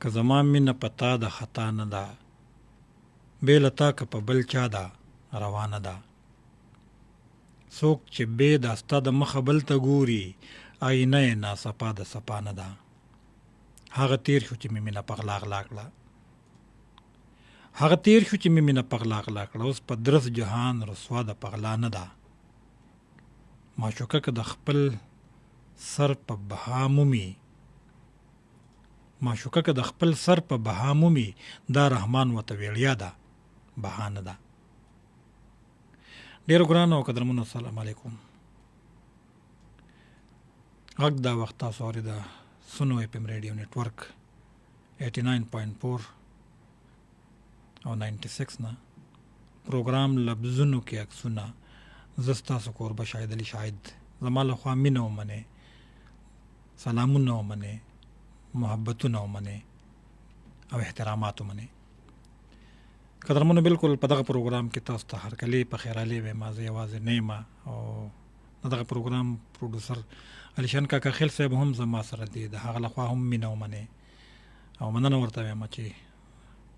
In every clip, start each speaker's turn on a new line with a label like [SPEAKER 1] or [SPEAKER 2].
[SPEAKER 1] که زما مینه په تا د خطا نه ده، بې له تا که په بل چا ده روانه ده. څوک چې بې د ستا د مخه بل ته ګوري، آینه یې ناصفا د صفا نه ده. هغه تیر شو چې مې مینه په غلا غلا کړه، هغه تیر شو چې مې مینه په غلا غلا کړه. اوس په درس جهان رسوا د پغلا نه ده. معشوقه که د خپل سر په بها مومي، معشوقه که د خپل سر په بها مومي، دا رحمان ورته ویړیا ده، بهانه ده. ډېر ګرانو او قدرمنو السلام علیکم. غږ دا وخت تاسو اورېده سنو اف ام ریډیو نیټورک 89.4 او 96 نه پروګرام لفظونو کې عکسونه. زه ستاسو کوربه شاهد علي شاهد. زما له خوا مینه ومنئ، سلامونه ومنئ، محبتونه ومنئ او احترامات ومنئ. قدرمنو بالکل په دغه پروګرام کې تاسو ته هرکلی په خیرالی وایم. زه یوازې نه یم او دغه پروګرام پروډوسر علیشان کاکا خیل صاحب هم زما سره دی. د هغه له خوا هم مینه ومنئ او مننه ورته وایم چې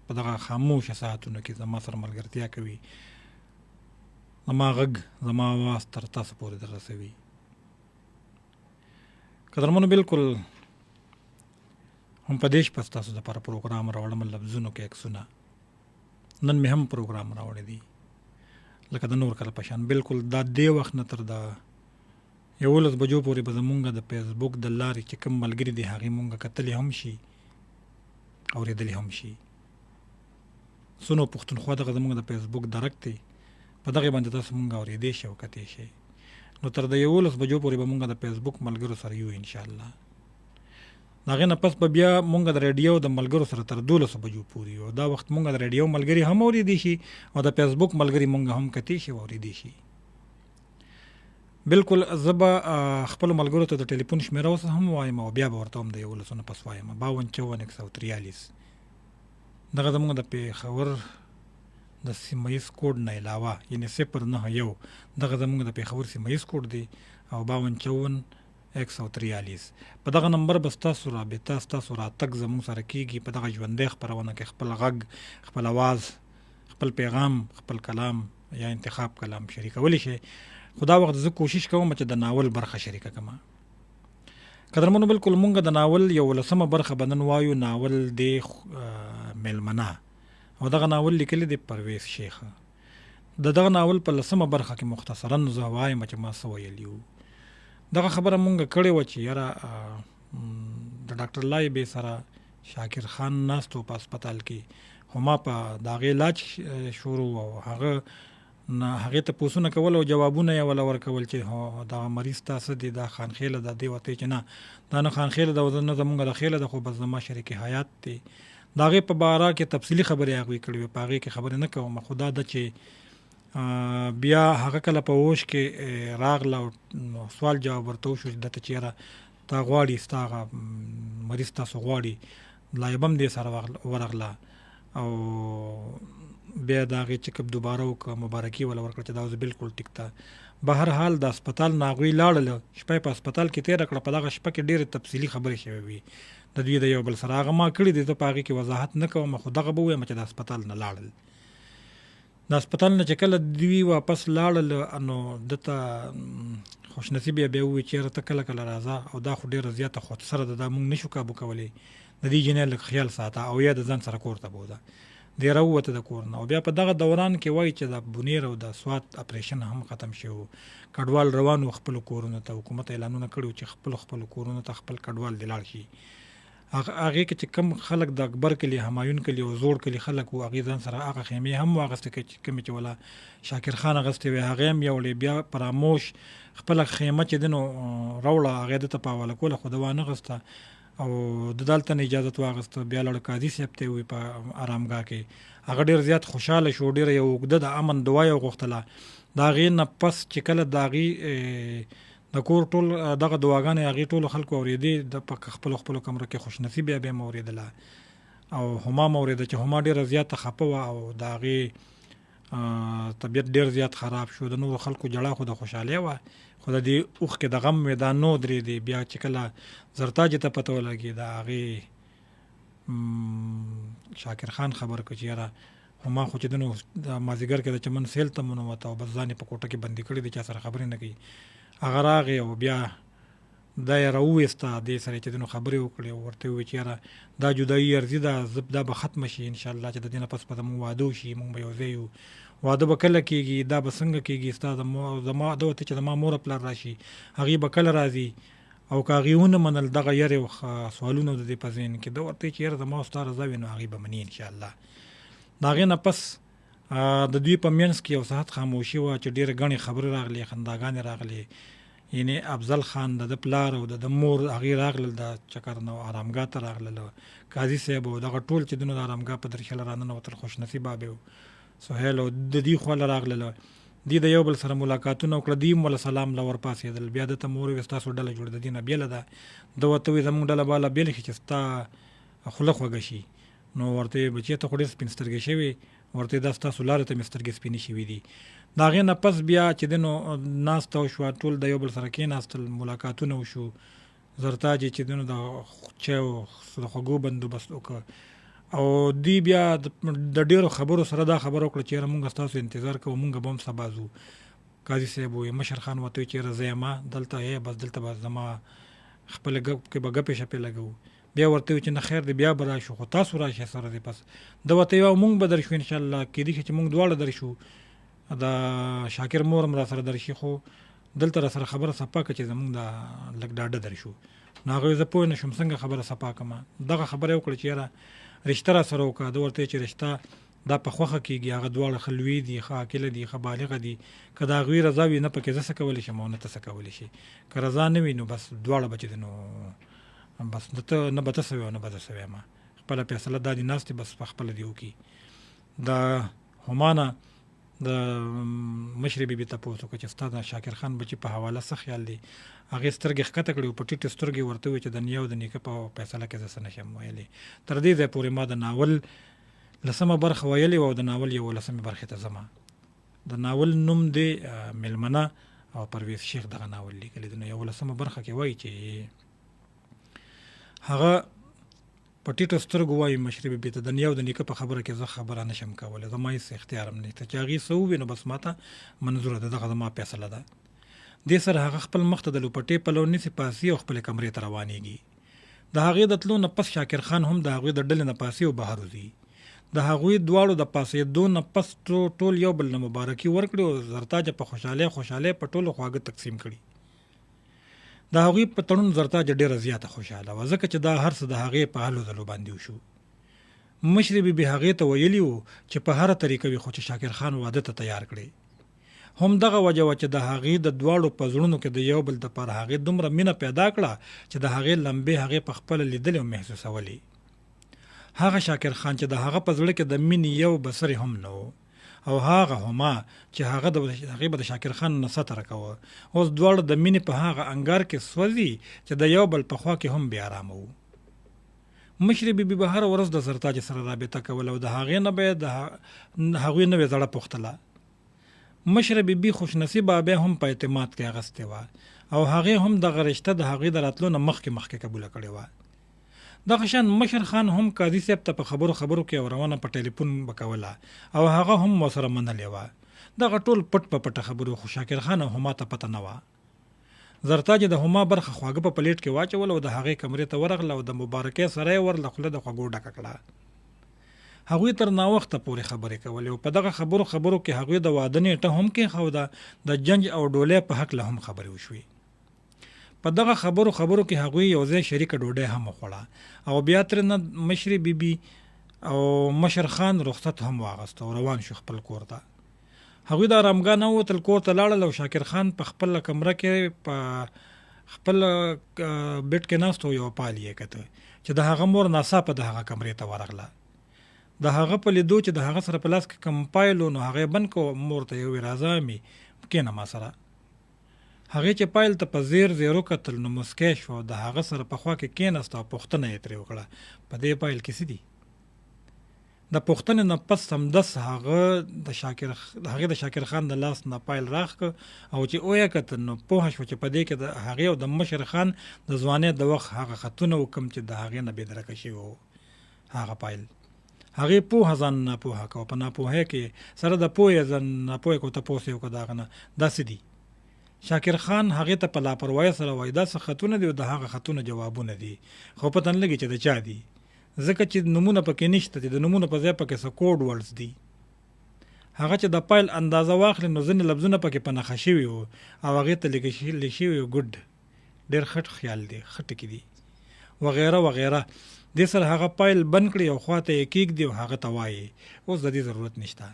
[SPEAKER 1] په دغه خاموشه ساعتونو کې زما سره ملګرتیا کوي، زما غږ زما آواز تر تاسو پورې در رسوي. قدرمنو بالکل هم په دې شپه ستاسو دپاره پروګرام راوړم لفظونو کې عکسونه. نن مې هم پروګرام راوړی دی لکه د نور کله په شان. بالکل دا دې وخت نه تر د 11 بجو پورې به زمونږ د فیسبوک د لارې چې کوم ملګري دي هغې مونږ کتلی هم شي، اورېدلی هم شي. سنو پښتونخوا دغه زمونږ د فیسبوک ډایرکټ دی، په دغې باندې تاسو مونږ اورېدی شئ او کتی شئ. نو تر د 11 بجو پورې به مونږ د فیسبوک ملګرو سره یو انشاءالله. د هغې نه پس به بیا مونږ د ریډیو د ملګرو سره تر 12 بجو پورې یو. دا وخت مونږ د ریډیو ملګري هم اورېدی شي او د فیسبوک ملګري مونږ هم کتی شي او اورېدی شي. بالکل زه به خپلو ملګرو ته د ټلیفون شمېره اوس هم وایم او بیا به ورته هم د 11 نه پس وایم 5254 143. دغه زمونږ د پېښور د سیمه ییز کوډ نه علاوه یعنې 091 دغه زمونږ د پېښور سیمه ییز کوډ دی او 5254 په دغه نمبر به ستاسو رابطه ستاسو راتګ زمونږ سره کېږي. په دغه ژوندی خپرونه کې خپل غږ، خپل اواز، خپل پیغام، خپل کلام یا انتخاب کلام شریکولی شئ. خو دا وخت زه کوشش کوم چې د ناول برخه شریکه کړم. قدرمنو بالکل مونږ د ناول 11مه برخه به نن وایو. ناول دی میلمنه او دغه ناول لیکلی دی پرویز شیخ. د دغه ناول په 10مه برخه کې مختصرا زه وایم چې ما څه ویلي وو. دغه خبره مونږ کړې وه چې یاره د ډاکټر لایبې سره شاکر خان ناست و په هسپتال کې، خو ما په د هغې علاج شروع او هغې ته پوښتنه کول او جوابونه یې وله ورکول چې دغه مریض تا څه دی، دا خانخیله ده. دې ورته چې نه دا نه خانخیله ده، نه زمونږ د خیله ده، خو بس زما شریک حیات دی. د هغې په باره کې تفصیلي خبرې هغوی کړې وې، په هغې کې خبرې نه کوم. خو دا ده چې بیا هغه کله په هوش کې راغله او سوال جواب ورته وشو چې دته چې یاره تا غواړي، ستا هغه مریض تاسو غواړي، لایبه هم دې سره ورغله او بیا د هغې چکپ دوباره وکړه، مبارکي وله ورکړه چې دا اوس بالکل ټیک ده. به هر حال د هسپتال نه هغوی لاړله، شپه یې په هسپتال کې تېره کړه. په دغه شپه کې ډېرې تفصیلي خبرې شوې وي د دوی د یو بل سره. هغه ما کړي دي، زه په هغې کې وضاحت نه کوم، خو دغه به ووایم چې د هسپتال نه لاړل. د هسپتال نه چې کله دوی واپس لاړل نو ده ته خوشنصیب یې بیا ووایي چې یاره ته کله کله راځه او دا خو ډېره زیاته خودسره ده، دا مونږ نه شو کابو کولی، د دې جنۍ لږ خیال ساته او یا د ځان سره کور ته بوځه. دی راووته د کور نه او بیا په دغه دوران کې وایي چې د بونیر او د سوات اپریشن هم ختم شو. کډوال روان و خپلو کورونو ته. حکومت اعلانونه کړي و چې خپلو کورونو ته خپل کډوال دې لاړ شي. هغې کې چې کم خلک د اکبر کلي، همایون کلي او زوړ کلي خلک و، هغې ځان سره هغه خیمې هم واغېستې کومې چې وله شاکر خان اغوستې وې، هغې هم یوړې. بیا فراموش خپله خیمه چې دی نو راوړه، هغې ده ته په حواله کوله، خو ده وانه غوسته او د دلته نه اجازت واغسته. بیا لاړه قاضي صاحب ته ووایي په ارامګاه کې. هغه ډېر زیات خوشحاله شو، ډېره یو اوږده د امن دعا یې وغوښتله. د هغې نه پس چې کله د هغې د کور ټول دغه دعاګانې هغې ټولو خلکو اورېدې، د په خپلو کمره کې خوشنصیبه بیا مې اورېدله او هما مې اورېده چې هما ډېره زیاته خفه وه او د هغې طبیعت ډېر زیات خراب شو. د نورو خلکو جړه خو د خوشحالۍ وه، خو د دې اوښکې د غم میدان نو درېدې. بیا چې کله زرتاجې ته پته ولګېده، هغې شاکر خان خبر کړ چې یاره هما خو چې دنو د مازدیګر کې د چمن سیل ته منوته او بس ځان یې په کوټه کې بندي کړی دی، چا سره خبرې نه کوي. هغه راغی او بیا دا یې راوویسته، دې سره چې دنو خبرې وکړې او ورته وویل چې یاره دا جدایي عرضي ده، دا به ختمه شي انشاءالله، چې د دې نه پس به زموږ واده وشي، موږ به یو ځای یو. واده به کله کېږي، دا به څنګه کېږي، ستا زما ده ورته چې زما مور پلار راشي هغې به کله راځي، او که هغې ونه منل دغه یرې سوالونه د دې په ذهن کې، ده ورته چې یاره زما او ستا رضا وي نو هغې به مني انشاءالله. د هغې نه پس د دوی په منځ کې یو ساعت خاموشي وه چې ډېرې ګڼې خبرې راغلې، خنداګانې راغلې. یعنې افضل خان د پلار او د مور هغې راغلل د چکر نه ارامګاه ته راغلل، قاضي صاحب او دغه ټول چې دنو د ارامګاه په درشله راننوتل، خوش نصیبه به سهیل او د دې خواله راغلل. دی د یو بل سره ملاقاتونه وکړه، دی هم وله سلام له ورپاسېدل. بیا دته مور ویل ستاسو ډله جوړه د دې نه بېله ده، ده ورته وایي زموږ ډله باله بېله شي چې ستا خوله خوږه شي. نو ورته وایي بچیه ته خو ډېر سپین سترګې شوې، ورته دا ستاسو لارې ته مې سترګې سپینې شوي دي. د هغې نه پس بیا چې دی نو ناسته وشوه، ټول د یو بل سره کېناستل، ملاقاتونه وشو. زرتاج یې چې دی نو د چایو د خوږو بندوبست وکړه، او دی بیا د ډېرو خبرو سره دا خبره وکړه چې یاره مونږ ستاسو انتظار کوو، مونږ به هم سبا ځو. قاضي صاحب وایي مشر خان ورته وایي چې یاره زه یم دلته یې، بس دلته به زما خپلې کې به ګپې شپې لګوو. بیا ورته وایي چې نه خیر دی، بیا به راشو، خو تاسو راشئ سره دی. پس ده ورته وایي مونږ به درشو انشاءالله، کېدای شي چې مونږ دواړه درشو، د شاکر مور هم را سره درشي، خو دلته را سره خبره صفا کړه چې زمونږ د لږ ډاډه درشو. نو هغه زه پوه نه شوم څنګه خبره صفا کړمه. دغه خبره یې وکړه چې یاره رشته را سره وکړه. ده ورته چې رشته دا په خوښه کېږي، هغه دواړه ښه لوی دي، ښه عاقله دي، ښه بالغه دي. که د هغوی رضا وي نه پکې زه څه کولی شم او نه ته څه کولی شي. که رضا نه وي نو بس دواړه به چې دی نو بس نه به ته څه وي او نه به زه څه ویم. خپله فیصله دا دي ناست دي، بس په خپله دې وکړي. د هما نه د مشرې بیبي تپوس وکړه چې ستا د شاکر خان بچي په حواله څه خیال دی. هغې سترګې ښکته کړې او په ټیټې سترګې ورته وویل چې د نیا او د نیکه په فیصله کې زه څه نشم ویلی. تر دې ځای پورې ما د ناول 10مه برخه ویلې وه او د ناول 11مې برخې ته ځمه. د ناول نوم دی میلمنه او پرویز شیخ دغه ناول لیکلی دی. نو 11مه برخه کې وایي چې هغه په ټیټو سترګو وایي مشرې بیبي ته د نیا او د نیکه په خبره کې زه خبره نشم کولی، زما هېڅ اختیار هم نشته چې هغې څه ووي نو بس ما ته منظوره ده، دغه زما فیصله ده. دې سره هغه خپل مخ ته د لوپټې پلو نیسي، پاسي او خپلې کمرې ته روانېږي. د هغې د تلو نه پس شاکر خان هم د هغوی د ډلې نه پاسي او بهر وځي. د هغوی دواړو د پاسېدو نه پس ټول یو بل نه مبارکي ورکړي او زرتاج په خوشحالۍ په ټولو خواږه تقسیم کړي. د هغوی په تړون زرتاج ډېره زیاته خوشحاله وه، ځکه چې دا هر څه د هغې په هلو ځلو باندې وشو. مشرې بیبي هغې ته ویلي وو چې په هره طریقه وي خو چې شاکر خان واده ته تیار کړي. هم دغه وجه وه چې د هغې د دواړو په زړونو کې د یو بل دپاره هغې دومره مینه پیدا کړه چې د هغې لمبې هغې په خپله لیدلې او محسوسولې. هغه شاکر خان چې د هغه په زړه کې د مینې یو بڅری هم نه و، او هغه هما چې هغې به د شاکر خان نه ستره کوه، اوس دواړه د مینې په هغه انګار کې سوځي چې د یو بل په خوا کې هم بې ارامه وو. مشرې بیبي به هره ورځ د زرتاج سره رابطه کوله او د هغې نه به د هغوی نوې زړه پوښتله. مشره بیبي خوشنصیبه بیا هم په اعتماد کې اغستې وه او هغې هم دغه رشته د هغې د راتلو نه مخکې قبوله کړې وه. دغه شان مشر خان هم قاضي صاحب ته په خبرو کې اورونه په ټلیفون وکوله او هغه هم ورسره منلې وه. دغه ټول پټ په پټه خبرو خو شاکر خان او هما ته پته نه وه. زرتاج د هما برخه خواږه په پلیټ کې واچوله او د هغې کمرې ته ورغله او د مبارکۍ سره یې ورله خوله د خوږو ډکه کړه. هغوی تر ناوخته پورې خبرې کولې او په دغه خبرو کې هغوی د واده نیټه هم کېښوده، د جنج او ډولۍ په هکله هم خبرې وشوې. په دغه خبرو کې هغوی یو ځای شریکه ډوډۍ هم وخوړه او بیا ترېنه مشرې بیبي او مشر خان رخصت هم واغسته او روان شو خپل کور ته. هغوی د ارامګاه نه ووتل، کور ته لاړل او شاکر خان په خپله کمره کې په خپل بیټ کې ناست و. یو پال یې کته چې د هغه مور ناڅاپه د هغه کمرې ته ورغله. د هغه په لیدو چې د هغه سره په لاس کې کم پایل و نو هغې بند کو، مور ته یې وویل راځه مې کښېنه ما سره. هغې چې پایل ته په زیر وکتل نو مسکی شوه، د هغه سره په خوا کې کېناسته او پوښتنه یې ترې وکړه په دې پایل کې څه دي. د پوښتنې نه پس سمدس هغې د شاکر خان د لاس نه پایل راخ که او چې ویې کتل نو پوهه شوه چې په دې کې د هغې او د مشر خان د ځوانۍ د وخت هغه خطونه و کوم چې د هغې نه بېدرکه شوي و. هغه پایل هغې پوهه ځان ناپوهه کوه، په ناپوهۍ کې سره د پوهې ځان ناپوهه کو تپوس یې وکړه د هغه نه داسې دي. شاکر خان هغې ته په لاپروایۍ سره وایي دا څه خطونه دي او د هغه خطونه جوابونه دي، خو پته نه لګي چې د چا دي، ځکه چې نومونه پکې نشته دي، د نومونو په ځای پکې څه کوډ ورډز دي. هغه چې د پایل اندازه واخلي نو ځینې لفظونه پکې په نښه شوي وو او هغې ته لیکل شوي وو ګډ، ډېر خټ خیال دی، ښه ټکي دي وغیره وغیره. دې سره هغه پایل بند کړي او خوا ته یې کېږدي او هغه ته وایي اوس د دې ضرورت نشته،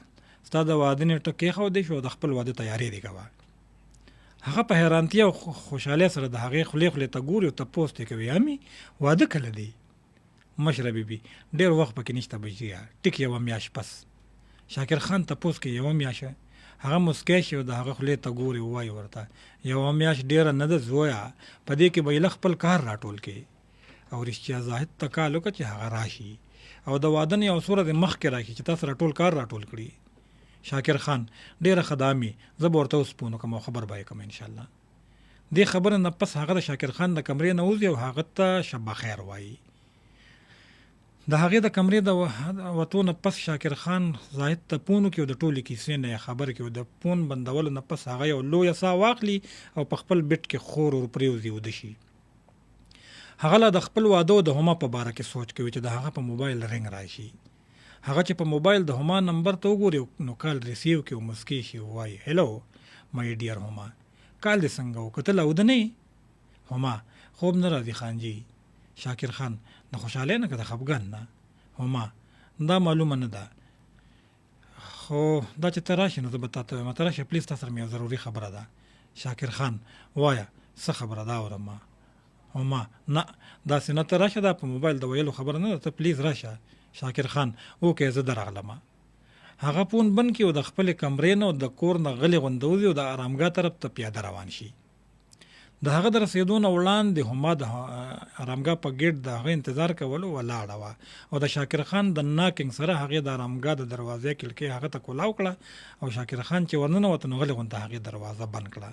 [SPEAKER 1] ستا د واده نیټه کېښودی شو او د خپل واده تیارې دې کوه. هغه په حیرانتیا او خوشحالۍ سره د هغې خولې ته ګوري او تپوس ترې کوي امي واده کله دی؟ مشره بیبي ډېر وخت پکې نشته بچیه، ټیک یوه میاشت پس. شاکر خان تپوس کوي یوه میاشت؟ هغه مسکی شي او د هغه خولې ته ګوري او وایي ورته یوه میاشت ډېره نه ده زویه، په دې کې به یې خپل کار راټول کړي او رښتیا زاهد ته کال وکړه چې هغه راشي او د واده نه یو څو ورځې مخکې راشي چې تاسو راټول کار راټول کړي. شاکر خان ډېره ښه ده امي، زه به ورته اوس فون وکړم او خبر به یې کړم انشاءالله. دې خبره نه پس هغه د شاکر خان د کمرې نه وځي او هغه ته شب خیر وایي. د هغې د کمرې د وتو نه پس شاکر خان زاهد ته فون وکړي او د ټولې کیسې نه یې خبر کړي او د فون بندولو نه پس هغه یو لویه ساه واخلي او په خپل بیټ کې خور ور پرېوځي وده شي. هغه لا د خپل واده او د هما په باره کې سوچ کوي چې د هغه په موبایل رنګ راشي. هغه چې په موبایل د هما نمبر ته وګوري نو کال ریسیو کړي او مسکی شي او وایي هلو مای ډیر هما، کال دې څنګه و، که ته لا وده نه یې؟ هما خوب نه راځي خانجي. شاکر خان د خوشحالۍ نه که د خفګان نه؟ هما دا معلومه نه ده، خو دا چې ته راشي نو زه به تا ته وایم، ته راشه پلیز، تا سره مې یو ضروري خبره ده. شاکر خان وایه څه خبره ده اورم. هما نه داسې نه، ته راشه، دا په موبایل د ویلو خبره نه ده، ته پلیز راشه. شاکر خان اوکې زه درغلم. هغه فون بند کړي او د خپلې کمرې نه او د کور نه غلې غونده وځي او د ارامګاه طرف ته پیاده روان شي. د هغه د رسېدو نه وړاندې هما د ارامګاه په ګیټ د هغه انتظار کولو ولاړه وه او د شاکر خان د ناکینګ سره هغې د ارامګاه د دروازې کلکې هغه ته کولاو کړه او شاکر خان چې ورننوته نو غلې غونده هغې دروازه بند کړه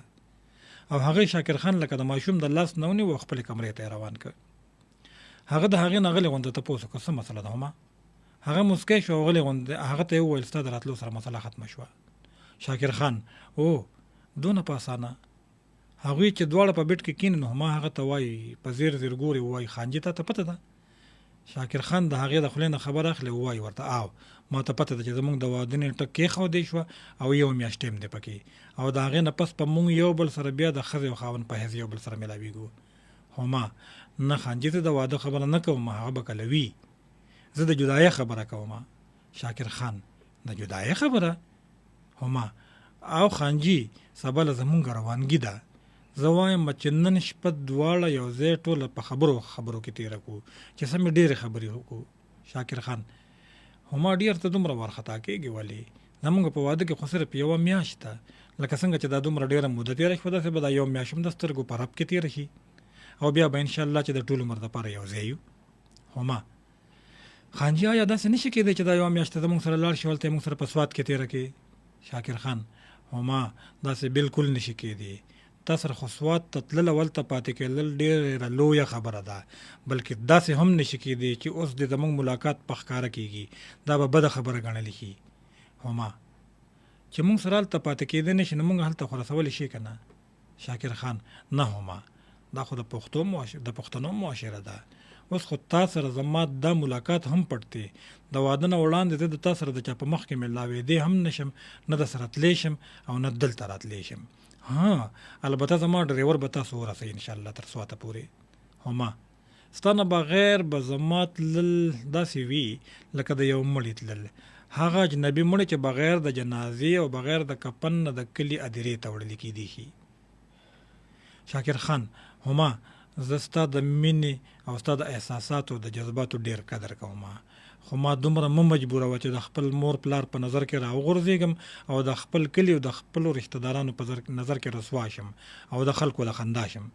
[SPEAKER 1] او هغې شاکر خان لکه د ماشوم د لاس نه ونیو او خپلې کمرې ته یې روان کړ. هغه د هغې نه غلې غونده تپوس وکړه څه مسله ده هما؟ هغه مسکی شو او غلې غونده هغه ته یې وویل ستا د راتلو سره مسله ختمه شوه. شاکر خان او دونه په اسانه؟ هغوی چې دواړه په بیټ کې کیني نو هما هغه ته وایي په زیر زیر ګوري وایي خانجي تا ته پته ده؟ شاکر خان د هغې د خولې نه خبر اخلي او وایي ورته او ما ته پته ده چې زموږ د واده نیټه کېښودی شوه او یو میاشت ټیم دی پکې او د هغې نه پس په موږ یو بل سره بیا د ښځې او خاوند په حیث یو بل سره میلاویږو. هما نه خانجي ته د واده خبره نه کوم، هغه به کله وي، زه د جدایۍ خبره کوم. شاکر خان د جدایۍ خبره؟ هما او خانجي سبا له زموږ روانګي ده، زه وایم چې نن شپه دواړه یو ځای ټوله په خبرو کې تېره کړو چې سمې ډېرې خبرې وکړو. شاکر خان هما ډېر ته دومره وارخطا کېږي ولې؟ زموږ په واده کې خو صرف یوه میاشت ده، لکه څنګه چې دا دومره ډېره موده تېره شوه داسې به دا یو میاشت هم د سترګو په رپ کې تېره شي او بیا به انشاءالله چې د ټول عمر دپاره یو ځای یو. هما خانجي آیا داسې نشي کېدی چې دا یوه میاشت زموږ سره لاړ شي هلته یې موږ سره په سوات کې تېره کړي؟ شاکر خان هما داسې بالکل نشي کېدی، تا سره خو سوات ته تلل او هلته پاتې کېدل ډېره لویه خبره ده، بلکې داسې هم نشي کېدی چې اوس د زموږ ملاقات په ښکاره کېږي، دا به بده خبره ګڼلی شي. هما چې موږ سره هلته پاتې کېدی نه شي نو موږ هلته خو رسولی شي که نه؟ شاکر خان نه هما دا خو د پښتنو معاشره ده، اوس خو تا سره زما دا ملاقات هم پټ دی، د واده نه وړاندې زه د تا سره د چا په مخ کې ملاوېدی هم نشم، نه د سره تلی شم او نه دلته راتلی شم. ها البته زما ډریور به تاسو ورسوي انشاءالله تر سواته پورې. هما ستا نه بغیر به زما تلل داسې وي لکه د یو مړي تلل، هغه اجنبي مړي چې بغیر د جنازې او بغیر د کفن نه د کلي ادیرې ته وړل کېدی شي. شاکر خان هما زه ستا د مینې او ستا د احساساتو د جذباتو ډېر قدر کوم، خو ما دومره مه مجبوروه چې د خپل مور پلار په نظر کې راوغورځېږم او د خپل کلي او د خپلو رشته دارانو په نظر کې رسوا شم او د خلکو د خندا شم.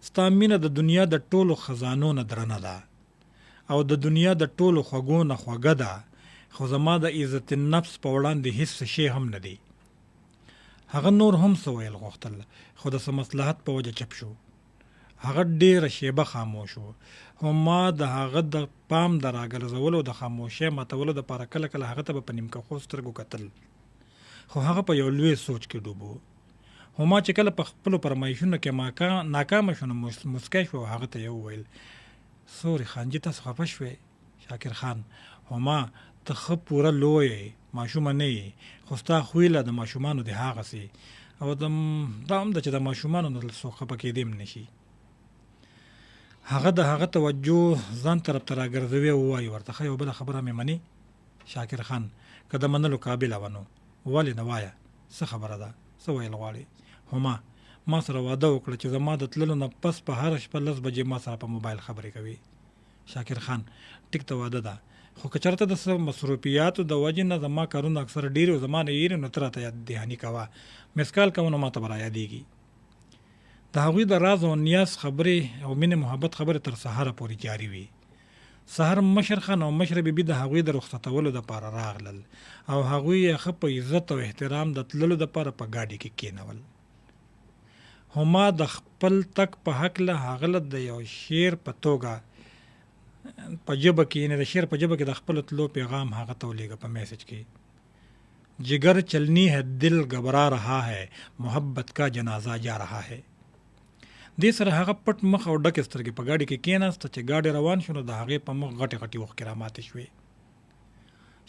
[SPEAKER 1] ستا مینه د دنیا د ټولو خزانو نه درنه ده او د دنیا د ټولو خوږو نه خوږه ده، خو زما د عزت نفس په وړاندې هیڅ شی هم نه دی. هغه نور هم څه ویل غوښتل خو د څه مصلحت په وجه چپ شو هغه ډېره شیبه خاموش و، خو ما د هغه د پام د راګرځولو د خاموشۍ ماتولو دپاره کله کله هغه ته به په نیمکښو سترګو کتل، خو هغه په یو لوی سوچ کې ډوب و. خو ما چې کله په خپلو فرمایشونو کې ناکامه شو نو مسکی شو او هغه ته یې وویل سوري خانجي تاسو خفه شوې شاکر خان، خو ما ته ښه پوره لوی یې ماشومه نه یې، خو ستا خوی له د ماشومانو د هغسې او دا هم ده چې د ماشومانو نه څوک خفه کېدی هم نشي. هغه د هغه توجه ځان طرف ته راګرځوي او ووایي ورته ښه یو بله خبره مې مني شاکر خان؟ که د منلو قابله وه نو ولې نه وایه څه خبره ده، څه ویل غواړې؟ خو ما سره واده وکړه چې زما د تللو نه پس په هره شپه 10 بجې ما سره په موبایل خبرې کوي. شاکر خان ټیک ته واده ده، خو که چېرته د څه مصروفیاتو د وجې نه زما کارونه اکثر ډېر او زما نه یېرې نو ته راته یاد دهاني کوه، مس کال کوه نو ما ته به رایادېږي. د هغوی د راز او نیاز خبرې او مینې محبت خبرې تر سهاره پورې جاري وي. سحر مشر خان او مشر بیبي د هغوی د رخصتولو دپاره راغلل او هغوی یې ښه په عزت او احترام د تللو دپاره په ګاډي کې کېنول. خو ما د خپل تګ په هکله هغه له د یو شعر په توګه په ژبه کې یعنې د شعر په ژبه کې د خپلو تلو پیغام هغه ته ولیږه په میسج کې. جگر چلنی ہے دل گھبرا رہا ہے محبت کا جنازہ جا رہا ہے. دې سره هغه پټ مخ او ډکې سترګې په ګاډي کې کېناسته چې ګاډي روان شو نو د هغې په مخ غټې غټې اوښکې راماتې شوې.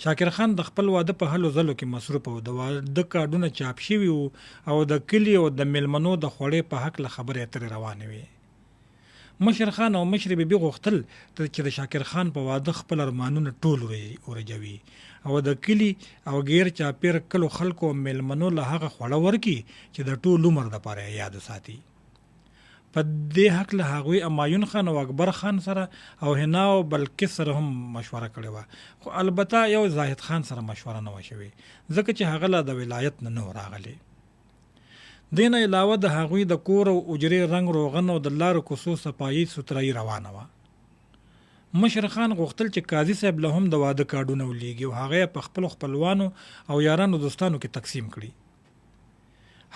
[SPEAKER 1] شاکر خان د خپل واده په هلو ځلو کې مصروف و، د واده کارډونه چاپ شوي وو او د کلي او د میلمنو د خوړې په هکله خبرې اترې روانې وې. مشر خان او مشر بیبي غوښتل چې د شاکر خان په واده خپل ارمانونه ټول ورجوي او د کلي او غیر چاپیر کلو خلکو او میلمنو له هغه خوړه ورکړي چې د ټول عمر دپاره یې یاد ساتي. په دې هکله هغوی امایون خان او اکبر خان سره او حنا او بلقیس سره هم مشوره کړې وه، خو البته یو زاهد خان سره مشوره نه وه شوې ځکه چې هغه له د ولایت نه و راغلی. دې نه علاوه د هغوی د کور او اجرې رنګ روغن او د لارو کوڅو صفایي سوترایي روانه وه. مشر خان غوښتل چې قاضي صاحب له هم د واده کارډونه ولیږي او هغه یې په خپلو خپلوانو او یارانو دوستانو کې تقسیم کړي.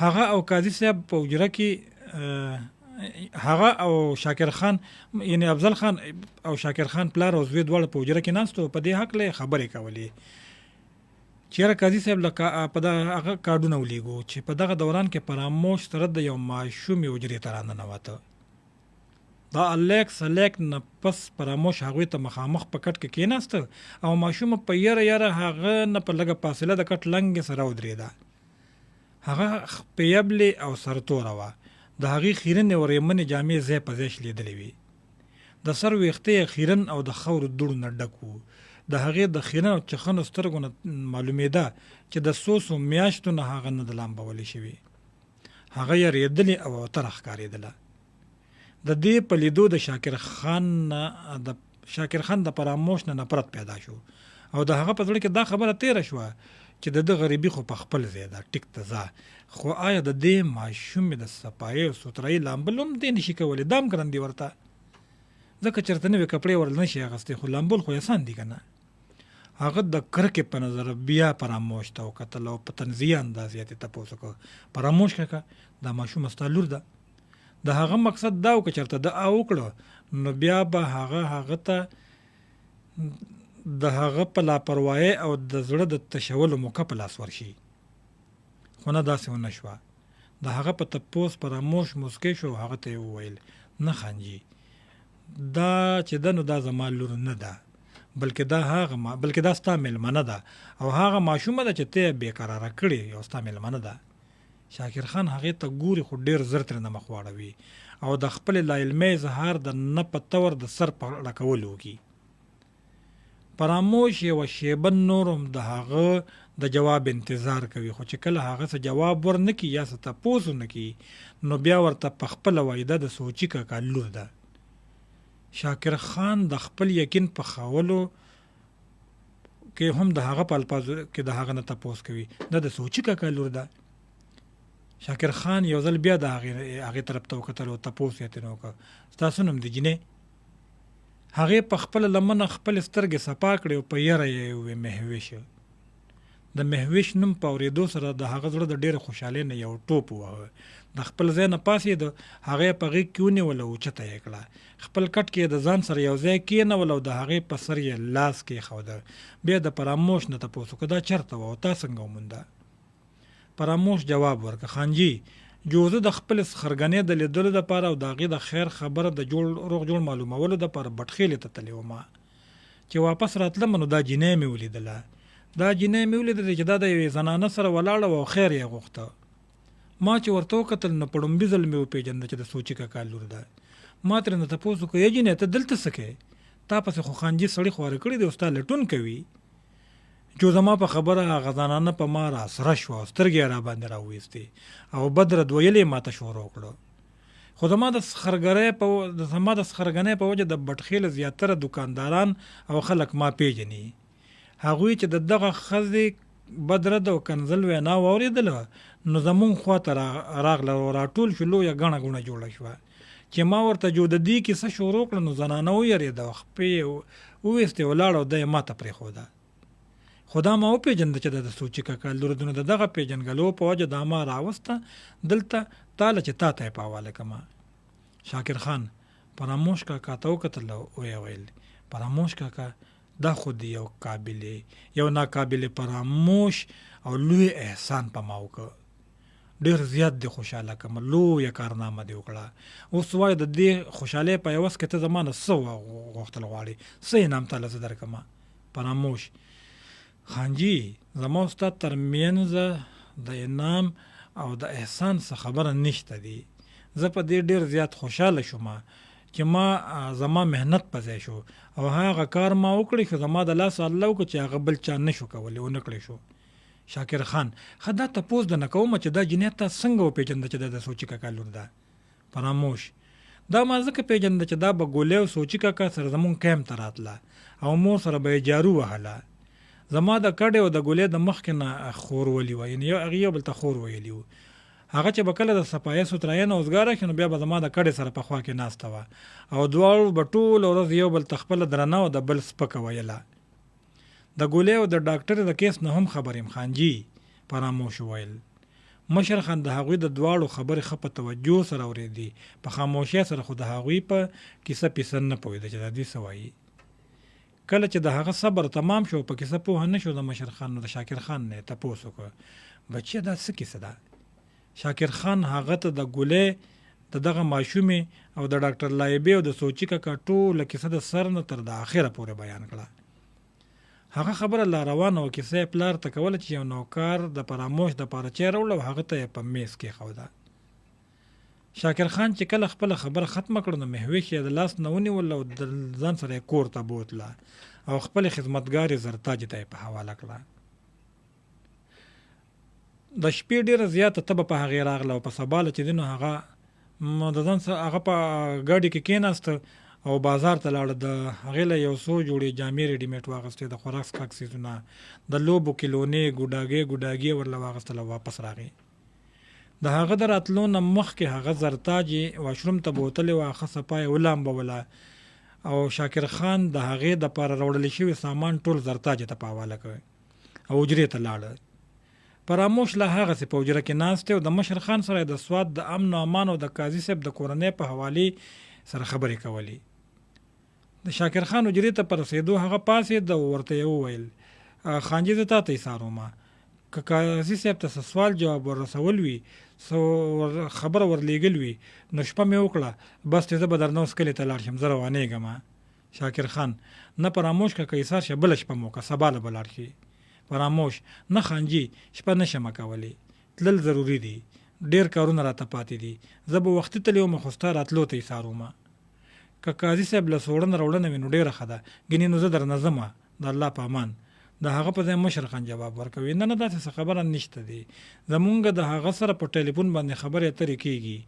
[SPEAKER 1] هغه او قاضي صاحب په اجره کې هغه او شاکر خان یعنی افضل خان او شاکر خان پلار او زوی دواړه په اجره کې ناستو، په دې هکله خبرې کولې چېرې قاضي صاحب په هغه کارډونه ولیږو چې په دغه دوران کې فراموش سره د یو ماشومې اجرې ته راننوته. دا الیک نه پس فراموش هغوی ته مخامخ په کټ کې کېناسته او ماشومه په یره هغه نه په لږه فاصله د کټ لنګې سره ودرېده. هغه خپیبلې او سرتوره وه، د هغې خیرنې او ریمنې جامې ځای په ځای شلېدلې وې، د سر ویښته یې خیرن او د خاورو دوړو نه ډک وو. د هغې د خیرن او چخنو سترګو نه معلومېده چې د څو میاشتو نه هغه نه د لامبولې شوې. هغه یېرېدلې او اوتره ښکارېدله. د دې په لیدو د شاکر خان د فراموش نه نفرت پیدا شو او د هغه په زړه کې دا خبره تېره شوه چې د ده غریبي خو په خپل ځای ده، ټیک ته ځه، خو آیا د دې ماشومې د صفایي او سوترایي لامبل هم دې نشي کولی؟ دا هم ګران دي ورته، ځکه چېرته نوې کپړې ورله نشي اخیستی، خو لامبل خو اسان دي که نه. هغه د کرکې په نظر بیا فراموش ته وکتل او په تنزیه انداز یې تپوس وکړ فراموش کاکا دا ماشومه ستا لور ده. د هغه مقصد دا و که چېرته ده وکړه نو بیا به هغه ته د هغه په لاپروایۍ او د زړه د تشولو موقع په لاس ورشي، خو نه داسې ونه شوه. د هغه په تپوس فراموش مسکی شو او هغه ته یې وویل نه خانجي دا چې ده نو دا زما لور نه ده بلکې دا ستا میلمنه ده او هغه ماشومه ده چې ته یې بېقراره کړې او ستا میلمنه ده. شاکر خان هغې ته ګوري خو ډېر زر ترې نه مخ واړوي او د خپلې لاعلمۍ اظهار د نه په طور د سر په ړکولو وکړي. فراموش یوه شیبه نور هم د هغه د جواب انتظار کوي، خو چې کله هغه څه جواب ورنه کړي یا څه تپوس ونه کړي نو بیا ورته په خپله وایي دا د سوچي کاکا لور ده. شاکر خان د خپل یقین په خولو کې هم د هغه په الفاظو کې د هغه نه تپوس کوي دا د سوچي کاکا لور ده. شاکر خان یو ځل بیا د هغې طرف ته وکتل او تپوس یې ترې وکړ ستاسو نوم د جینۍ؟ هغې په خپله لمنه خپلې سترګې صفا کړې او په یره یې وویل مهوشه. د مهوش نوم په اورېدو سره د هغه زړه د ډېرې خوشحالۍ نه یو ټوپ وواهه. د خپل ځای نه پاڅېد، هغې په غېږ کې ونیوله او اوچته یې کړه. خپل کټ کې د ځان سره یو ځای کېنول او د هغې په سر یې لاس کېښوده. بیا د فراموش نه تپوس وکړه دا چېرته وه او تا څنګه ومونده؟ فراموش جواب ورکړه خانجي جو زه د خپلې سخرګنې د لیدلو دپاره او د هغې د خیر خبره د روغ جوړ معلومولو دپاره بټخېلې ته تللی وم. چې واپس راتلم نو دا جینۍ مې ولیدله. دا جینۍ مې ولیدله چې دا د یوې زنانه سره ولاړه وه او خیر یې غوښته. ما چې ورته وکتل نو په ړومبي ځل مې وپېژنده چې د سوچي کاکا لور ده. ما ترېنه تپوس وکړو ای جینۍ ته دلته څه کوې؟ تا پسې خو خانجي سړي خواره کړي دی او ستا لټون کوي. جو زما په خبره هغه زنانه په ما را سره شوه او سترګې یې راباندې راوویستې او بد رد ویل یې ماته شروع کړه. خو زما د سخرګنۍ په وجه د بټخېل زیاتره دکانداران او خلک ما پیژني. هغوی چې د دغه ښځې بد رد او کنځل وینا واورېدله نو زمونږ خوا ته راغله او راټول شو. لویه ګڼه ګوڼه جوړه شوه. چې ما ورته جو د دې کیسه شروع کړه نو زنانه ویرېده او خپې یې وویستې ولاړه او ده یې ماته پرېښوده. خو دا ما وپېژنده چې د سوچي کاکا لور ده. نو د دغه پېژنګلو په وجه دا ما راوسته دلته تاله چې تا ته یې په حواله کړمه. شاکر خان فراموش کاکا ته وکتل او ویې ویل فراموش کاکا دا خو د یو ناقابل فراموش او لوی احسان په ما وکړه. ډېر زیات دې خوشحاله کړم. لویه کارنامه دې وکړه. اوس وایه د دې خوشحالۍ په عوض کې ته زما نه څه غوښتل غواړې؟ څه انعام تاله زه درکړمه؟ فراموش خانجي زما او ستا ترمنځ د انعام او د احسان څه خبره نشته دي. زه په دې ډېر زیات خوشحاله شوم چې زما محنت په ځای شو او هغه کار ما وکړی چې زما د لاسه الله وکړه چې هغه بل چا نه شو کولی ونه کړی شو. شاکر خان ښه دا تپوس د نه کومه چې دا جنۍ تا څنګه وپېژنده چې د سوچي کاکا لور ده؟ فراموش دا ما ځکه پېژنده چې دا به ګولۍ او سوچي کاکا سره زمونږ کیمپ ته راتله او مور سره به یې جارو وهله. زما د کډې او د ګولۍ د مخکې نه خور ولي وه، یعنې هغې یو بل ته خور ویلي وو. هغه چې به کله د صفایه سوترایه نه اوزګاره شي نو بیا به زما د کډې سره په خوا کې ناسته وه او دواړو به ټوله ورځ یو بل ته خپله درنه او د بل سپکه ویله. د ګولۍ او د ډاکټر د کیس نه هم خبر یم خانجي. فراموش ویل مشر خان د هغوی د دواړو خبرې ښه په توجه سره اورېدي. په خاموشۍ سره خو د هغوی په کیسه پیسه نه پوهېده چې دا دوی څه وایي. کله چې د هغه صبر تمام شو په کیسه پوهه نه شو د مشر خان نو د شاکر خان نه یې تپوس وکړه بچیه دا څه کیسه ده؟ شاکر خان هغه ته د ګولۍ د دغه ماشومې او د ډاکټر لایبې او د سوچي کاکا ټوله کیسه د سر نه تر د اخره پورې بیان کړه. هغه خبره لا روانه وه. کیسه یې پلار ته کوله چې یو نوکر د فراموش دپاره چای راوړه او هغه ته یې په میز کېښوده. شاکر خان چې کله خپله خبره ختمه کړه نو مهوش یې د لاس نه ونیول او د ځان سره یې کور ته بوتله او خپلې خدمتګارې زرتاجې ته یې په حواله کړه. د شپې ډېره زیاته تبه په هغې راغله او په سباله چې دی نو هغه د ځان سره هغه په ګاډي کې کېناسته او بازار ته لاړه. د هغې له یو څو جوړې جامې ریډیمیټ واغستې، د خوراک څښاک څیزونه، د لوبو کیلونې ګوډاګې ورله واغستل او واپس راغی. د هغه د راتلو نه مخکې هغه زرتاجې واشروم ته بوتلې وه، ښه صفا یې ولامبوله او شاکر خان د هغې دپاره راوړلی شوي سامان ټول زرتاجې ته په حواله کړ او حجرې ته لاړه. فراموش لا هغسې په حجره کې ناست او د مشر خان سره د سوات د امن او امان او د قاضي صاحب د کورنۍ په حوالې سره خبرې کولې. د شاکر خان حجرې ته په رسېدو هغه پاڅېد او ورته یې وویل خانجي زه تا ته ایسارومه، که قاضي صاحب ته څه سوال جواب وررسول وي، څه خبره ورلیږل وي نو شپه مې وکړه بس چې زه به درنه اوس کلي ته لاړ شم، زه روانېږم. شاکر خان نه فراموش که ایسار شه بله شپه مو وکړه، سبا له به لاړ شي. فراموش نه خانجي شپه نه شمه کولی، تلل ضروري دي، ډېر کارونه راته پاتې دي، زه به وختي تللی وم خو ستا راتلو ته ایسارومه. که قاضي صاحب له سوړنه راوړنه وي نو ډېره ښه ده، ګینې نو زه درنه ځمه، د الله په امان. د هغه په ځای مشر خان جواب ورکوي نه داسې څه خبره نشته دی، زمونږ د هغه سره په ټلیفون باندې خبرې اترې کېږي،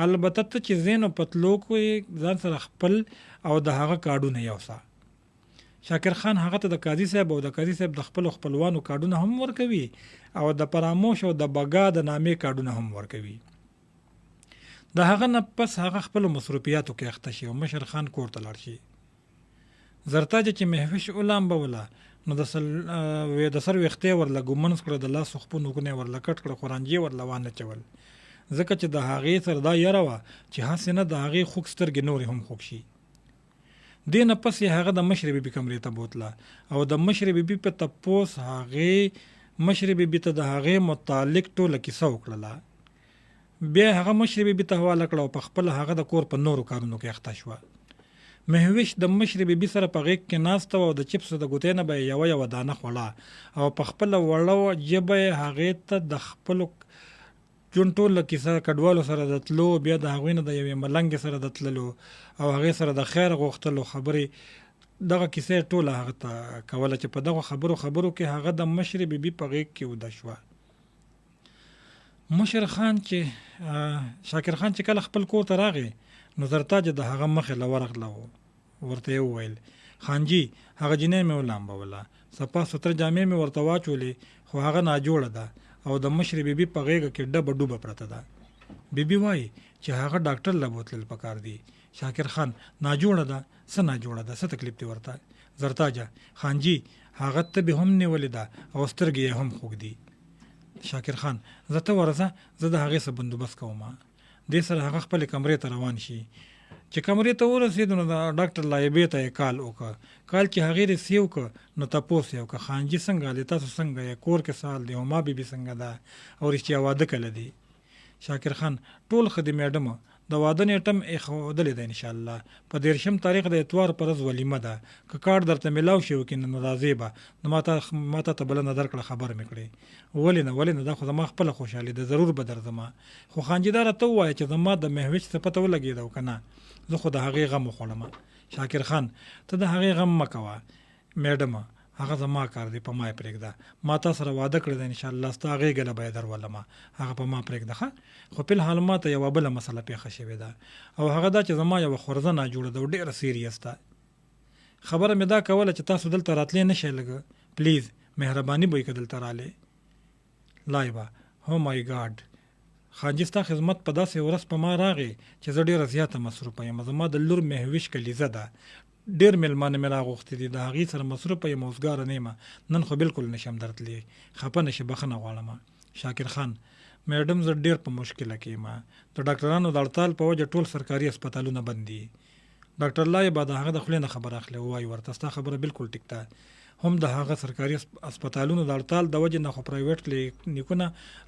[SPEAKER 1] البته ته چې زین او پتلو کوې ځان سره خپل او د هغه کارډونه یوسه. شاکر خان هغه ته د قاضي صاحب او د قاضي صاحب د خپلو خپلوانو کارډونه هم ورکوي او د فراموش او د بګا د نامې کارډونه هم ورکوي. د هغه نه پس هغه خپلو مصروفیاتو کې اخته شي او مشر خان کور ته لاړ شي. زرتاجه چې مهوش ولامبوله نو د سر ویښتې ورله ګومنځ کړه، د لاس خپو نوکونه ورله کټ کړه، قرانجې ورله وانه چول، ځکه چې د هغې سره دا یره وه چې هسې نه د هغې خوږ سترګې نورې هم خوږ شي. دې نه پس یې هغه د مشرې بیبي کمرې ته بوتله او د مشرې بیبي په تپوس هغې مشرې بیبي ته د هغې متعلق ټوله کیسه وکړله. بیا هغه مشرې بیبي ته حواله کړه او په خپله هغه د کور په نورو کارونو کې اخته شوه. مهوش د مشرې بیبي سره په غېږ کې ناسته وه او د چپسو د ګوتې نه به یې یوه دانه خوړه او په خپله وړه ژبه یې هغې ته د خپلو جون ټوله کیسه کډوالو سره د تلو، بیا د هغوی نه د یوې ملنګې سره د تللو او هغې سره د خیر غوښتلو خبرې، دغه کیسه یې ټوله هغه ته کوله چې په دغه خبرو کې هغه د مشرې بیبي په غېږ کې وده شوه. شاکر خان چې کله خپل کور ته راغی نو زرتاج د هغه مخې له ورغله، ورته یې وویل خانجي هغه جینۍ مې ولامبوله، صفا سوتره جامې مې ورته واچولې خو هغه ناجوړه ده او د مشرې بیبي په غېږه کې ډبه ډوبه پرته ده. بیبي وایي چې هغه ډاکټر له بوتلل پکار دی. شاکر خان ناجوړه ده؟ څه ناجوړه ده؟ څه تکلیف دی ورته؟ زرتاجه خانجي هغه تبې هم نیولې ده او سترګې یې هم خوږ دي. شاکر خان زه ته ورځه، زه د هغې څه بندوبست کوم. دې سره هغه خپلې کمرې ته روان شي. چې کمرې ته ورسېدو نو د ډاکټر لایبې ته یې کال وکړه. کال چې هغې ریسیو کړه نو تپوس یې وکړه خانجي څنګه دی، تاسو څنګه یې، کور کې څه حال دی، هما بیبي څنګه ده او رښتیا واده کله دی؟ شاکر خان ټول ښه دی میډمه، د واده نیټم ایښودلې ده انشاءالله، په 13 تاریخ د اتوار په ورځ ولیمه ده، که کارډ درته میلاو شي وکړي نو راځې به، نو ما ته بلنه درکړه خبر مې کړې. ولې نه دا خو زما خپله خوشحالي ده، ضرور به درځم. خو خانجي دا راته ووایه چې زما د مهوش څه پته ولګېده او که نه، زه خو د هغې غم وخوړم. شاکر خان ته د هغې غم مه کوه میډمه، هغه زما کار دی، په ما یې پرېږده. ما تا سره واده کړی ده انشاءالله، ستا غېږه له به یې درولم، هغه په ما پرېږده ښه. خو فلحال ما ته یوه بله مسله پیښه شوې ده او هغه دا چې زما یوه خورزه ناجوړه ده او ډېره سیریس ده. خبره مې دا کوله چې تاسو دلته راتلی نه شئ، لږه پلیز مهرباني به وي که دلته رالی. لایبه هو مای ګاډ خانجي ستا خدمت په داسې ورځ په ما راغی چې زه ډېره زیاته مصروفه یم. زما د لور مهوش کلیزه ده، ډېر میلمانه مې راغوښتي دي، د هغې سره مصروفه یم، اوسګاره نه یم، نن خو بالکل نشم درتلی، خفه نه شي، بخښنه غواړم. شاکر خان میډم زه ډېر په مشکله کې یم، د ډاکټرانو د هړتال په وجه ټول سرکاري هسپتالونه بند دي. ډاکټر لایبه د هغه د خولې نه خبر اخلي، ووایي ورته ستا خبره بالکل ټیک ده، هم د هغه سرکاري هسپتالونو د هړتال د وجې نه خو پرایویټ کلینیکونه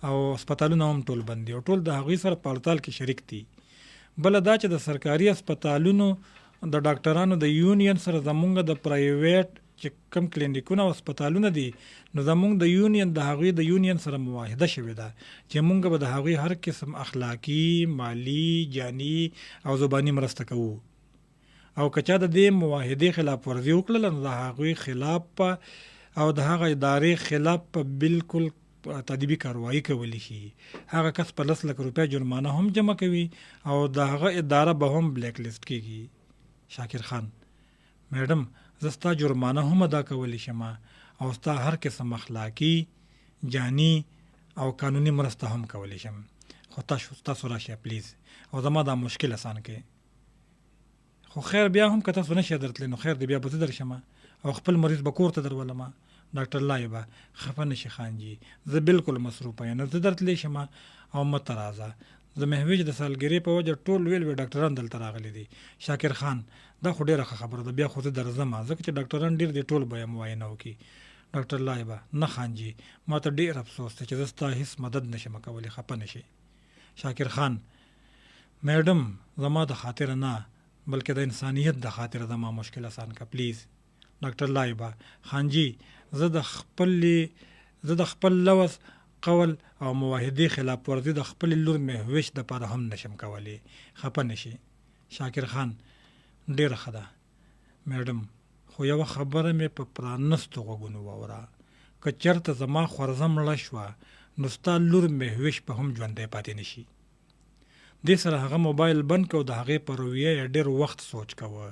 [SPEAKER 1] او هسپتالونه هم ټول بند دي او ټول د هغوی سره په هړتال کې شریک دي. بله دا چې د سرکاري هسپتالونو د ډاکټرانو د یونین سره زمونږ د پرایویټ چې کم کلینیکونه او هسپتالونه دي نو زمونږ د یونین د هغوی د یونین سره معاهده شوې ده چې مونږ به د هغوی هر قسم اخلاقي، مالی، جانی او زبانی مرسته کوو او که چا د دې معاهدې خلاف ورزي وکړله نو د هغوی خلاف او د هغه ادارې خلاف په بالکل تادیبي کاروایی کولی شي. هغه کس په 10 لک روپۍ جرمانه هم جمع کوي او د هغه اداره به هم بلیک لیست کیږي. شاکر خان میډم زه ستا جرمانه هم ادا کولی شم او ستا هر قسم اخلاقي، جانی او قانوني مرسته هم کولی شم، خو تاسو راشئ پلیز او زما دا مشکل اسان کړئ. خو خیر بیا هم که تاسو نشئ درتلی نو خیر دی، بیا به زه درشم او خپل مریض به کور ته درولم. ډاکټر لایبه خفه نشي خانجي، زه بالکل مصروفه یم، زه درتلی شم او مه ته راځه، زه مهوش د سالګرې په وجه ټول ویل ډاکټران دلته راغلي دي. شاکر خان دا خو ډېره ښه خبره ده، بیا خو زه درځم ځکه چې ډاکټران ډېر دي، ټول به یې معاینه وکړي. ډاکټر لایبه نه خانجي ما ته ډېر افسوس دی چې زه ستا هېڅ مدد نشم کولی، خفه نشي. شاکر خان میډم زما د خاطره نه بلکې د انسانیت د خاطره زما مشکل اسان کا پلیز. ډاکټر لایبه خانجي زه د خپل لوز، قول او معاهدې خلاف ورزي د خپل لور مهوش د پاره هم نشم کولی، خفه نشي. شاکر خان ډېره ښه ده میډم، خو یوه خبره مې په پرانستو غوږونو واوره، که چېرته زما خورزه مړه شوه نو ستا لور مهوش به هم ژوندی پاتې نشي. دې سره هغه موبایل بند کړ او د هغې په رویه یې ډېر وخت سوچ کوه،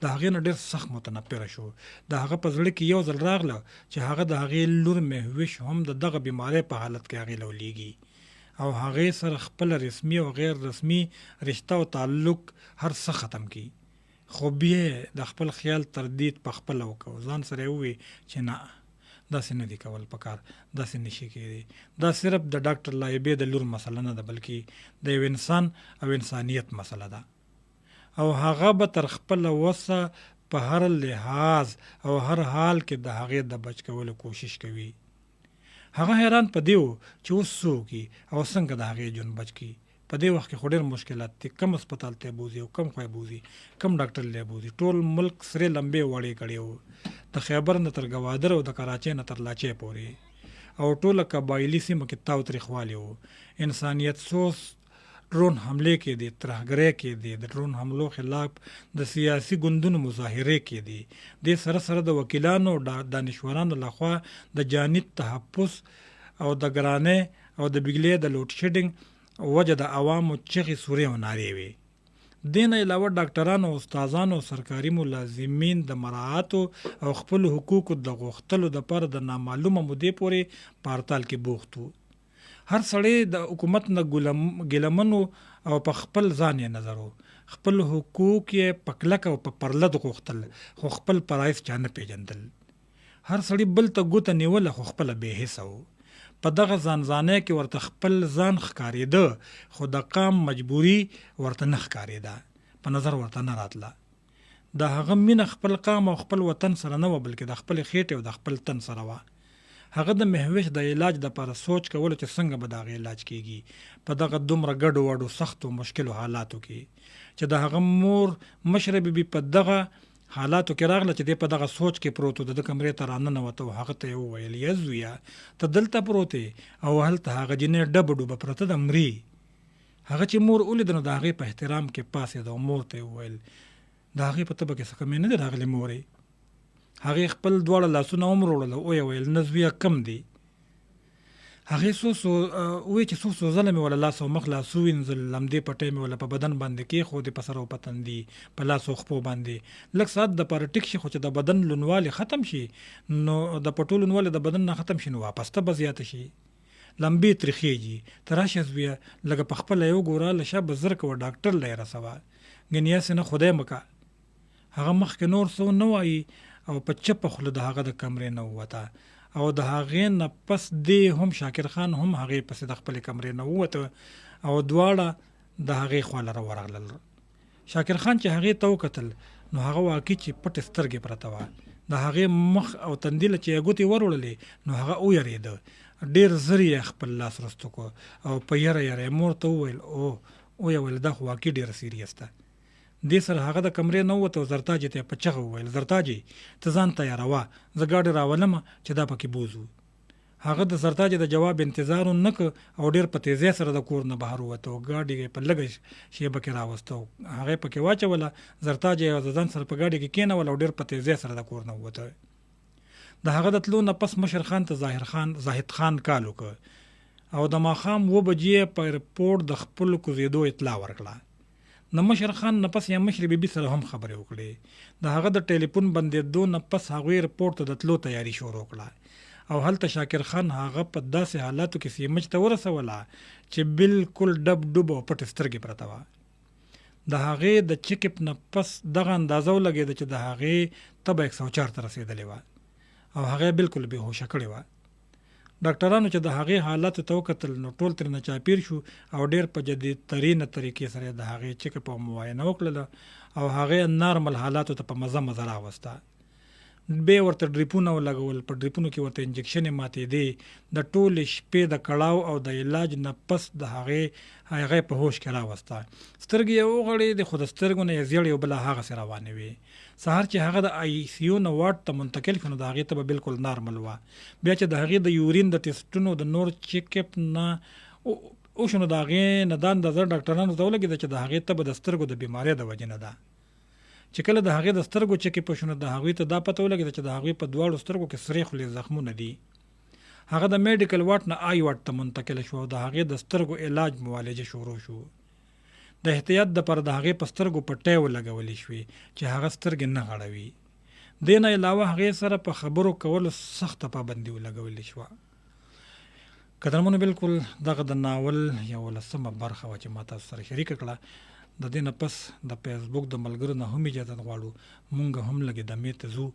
[SPEAKER 1] د هغې نه ډېر سخت متنفره شو. د هغه په زړه کې یو ځل راغله چې هغه د هغې لور مهوش هم د دغه بیمارۍ په حالت کې هغې لولیږي او هغې سره خپل رسمي او غیر رسمي رشته او تعلق هر څه ختم کړي. خو بیا د خپل خیال تردید په خپل وکړو، ځان سره وي چې نه داسې نه دي کول پکار، داسې نشي کېدی. دا صرف د ډاکټر لایبې د لور مسله نه ده، بلکې د یو انسان او انسانیت مسله ده، او هغه به تر خپل وسه په هر لحاظ او هر حال کې د هغې د بچ کولو کوشش کوي. هغه حیران په دیو چې اوس څوکي او څنګه د هغې ژوند بچ کی. په دې وخت کې خو ډېر مشکلات دي، کم هسپتال ته بوزي او کم خوی بوزي، کم ډاکټر لی بوزي. ټول ملک سرې لمبې وړې کړې وو، د خیبر نه تر ګوادر او د کراچۍ نه تر لاچۍ پورې، او ټوله قبایلي سیمه کې تاو تریخوالی وو. انسانیت سوز ډرون حملې کې دي، ترهګرۍ کې دي، د ډرون حملو خلاف د سیاسي ګوندونو مظاهرې کې دي. دې سره سره د وکیلانو او دانشورانو لخوا د جانب تحفظ او د ګرانۍ او د بجلۍ د لوډ شیډینګ وجه د عوامو چغې سورې او نارې وي. دې نه علاوه ډاکټرانو او استادانو او سرکاري ملازمین د مراعاتو او خپل حقوقو د غوښتلو دپاره د نامعلومه مودې پورې په هړتال کې بوخت وو. هر سړی د حکومت نه ګیلمن او په خپل ځان یې نظر و، خپل حقوق یې په کلک او په پرلد غوښتل، خو خپل فرایض چا نه پیژندل. هر سړی بل ته ګوته نیوله، خو خپله بې حسه و. په دغه ځانځانۍ کې ورته خپل ځان ښکارېده، خو د قام مجبوري ورته نه ښکارېده، په نظر ورته نه راتله. د هغه مینه خپل قام او خپل وطن سره نه وه، بلکې د خپل خېټې او د خپل تن سره وه. هغه د مهوش د علاج دپاره سوچ کولو چې څنګه به د هغې علاج کېږي په دغه دومره ګډو وډو سختو مشکلو حالاتو کې، چې د هغه مور مشره بیبي په دغه حالاتو کې راغله چې دی په دغه سوچ کې پروت و. د کمرې ته راننوته او هغه ته یې وویل یا زویه ته دلته پروت او هلته هغه جنۍ ډبه ډوبه پرته ده مري. هغه چې مور ولیده نو د هغې په احترام کې پاڅېده او مور ته یې وویل د هغې په تبه کې څه کمې نه دی راغلې مورې. هغې خپل دواړه لاسونه ومروړله او یې ویل نه زویه کم دی. هغې ووایي چې څو ځله مې وله لاس او مخ لاسو وینځل، لمدې پټۍ مې وله په بدن باندې کېښودې، په سر او په تندي، په لاس او خپو باندې. لږ ساعت دپاره ټیک شي، خو چې د بدن لونوالی ختم شي نو د پټو لونوالی د بدن نه ختم شي نو واپس ته به زیاته شي، لمبې ترخېږي. ته راشه زویه لږه په خپله یې وګوره، له شا به زر کوه ډاکټر له یې رسوه، ګنې هسې نه خدای مه که. هغه مخکې نور څه نه وایي او په چپه خوله د هغه د کمرې نه ووته، او د هغې نه پس دی هم شاکر خان هم هغې پسې د خپلې کمرې نه ووته او دواړه د هغې خوا لره ورغلل. شاکر خان چې هغې ته وکتل نو هغه واقع چې پټې سترګې پرته وه، د هغې مخ او تندي له چې یې ګوتې وروړلې نو هغه ویرېده. ډېر زر یې خپل لاس رستو کو او په یره یره یې مور ته وویل ویې ویل دا خو واقع ډېره سیریس ده. دې سره هغه د کمرې نه ووته او زرتاجي ته یې په چغه وویل زرتاجي ته ځان تیاروه، زه ګاډي راولمه چې دا پکې بوځو. هغه د زرتاجي د جواب انتظار نه که او ډېر په تیزۍ سره د کور نه بهر ووته او ګاډي یې په لږه شیبه کې راوسته او هغه پکې واچوله. زرتاجي یې د ځان سره په ګاډي کې کېنول او ډېر په تیزۍ سره د کور نه ووته. د هغه د تلو نه پس مشر خان ته زاهد خان کال وکړ او د ماښام 7 بجې په ایرپورټ د خپلو کوزېدو اطلاع ورکړه. د مشر خان نه پس یا مشر بیبي سره هم خبرې وکړې. د هغه د ټلیفون بندېدو نه پس هغوی ایرپورټ ته د تلو تیاري شروع کړه او هلته شاکر خان هغه په داسې حالاتو کې سیمج ته ورسوله چې بالکل ډب ډوب او پټې سترګې پرته وه. د هغې د چکپ نه پس دغه اندازه ولګېده چې د هغې تبه 104 ته رسېدلې وه او هغې بالکل بېهوشه کړې وه. ډاکټرانو چې د هغې حالاتو ته وکتل نو ټول ترېنه چاپیر شو او ډېر په جدیدترینه طریقې سره د هغې چکپ او معاینه وکړله او هغې نارمل حالاتو ته په مزه مزه راوسته. بیا ورته ډریپونه ولګول، په ډریپونو کې ورته انجکشنې ماتېدې. د ټولې شپې د کړاو او د علاج نه پس د هغې په هوش کې راوسته. سترګې یې وغړېدې خو د سترګو نه یې زیړې او بله هغسې روانې وې. سهار چې هغه د آی سی یو نه واټ ته منتقل شو نو د هغې تبه بالکل نارمل وه. بیا چې د هغې د یورین د ټسټونو د نور چیکپ نه وشو نو د هغې نه دا اندازه ډاکټرانو ته ولګېده چې د هغې تبه د سترګو د بیمارۍ د وجې نه ده. چې کله د هغې د سترګو چکپ وشو نو د هغوی ته دا پته ولګېده چې د هغوی په دواړو سترګو کې سرې خولې زخمونه دي. هغه د میډیکل واټ نه آی واټ ته منتقله شو او د هغې د سترګو علاج معالجه شروع شو. د احتیاط دپاره د هغې په سترګو پټۍ ولګولې شوې چې هغه سترګې نه غړوي. دې نه علاوه هغې سره په خبرو کولو سخته پابندي ولګولې شوه. قدرمنو بالکل دغه د ناول 11مه برخه وه چې ما تاسو سره شریکه کړه. د دې نه پس د فیسبوک د ملګرو نه هم اجازه غواړو، مونږ هم لګې دمې ته ځو،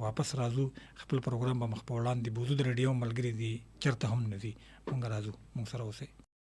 [SPEAKER 1] واپس راځو، خپل پروګرام به مخ په وړاندې بوزو. د ریډیو ملګري دي چرته هم نه ځي، مونږ راځو، مونږ سره اوسئ.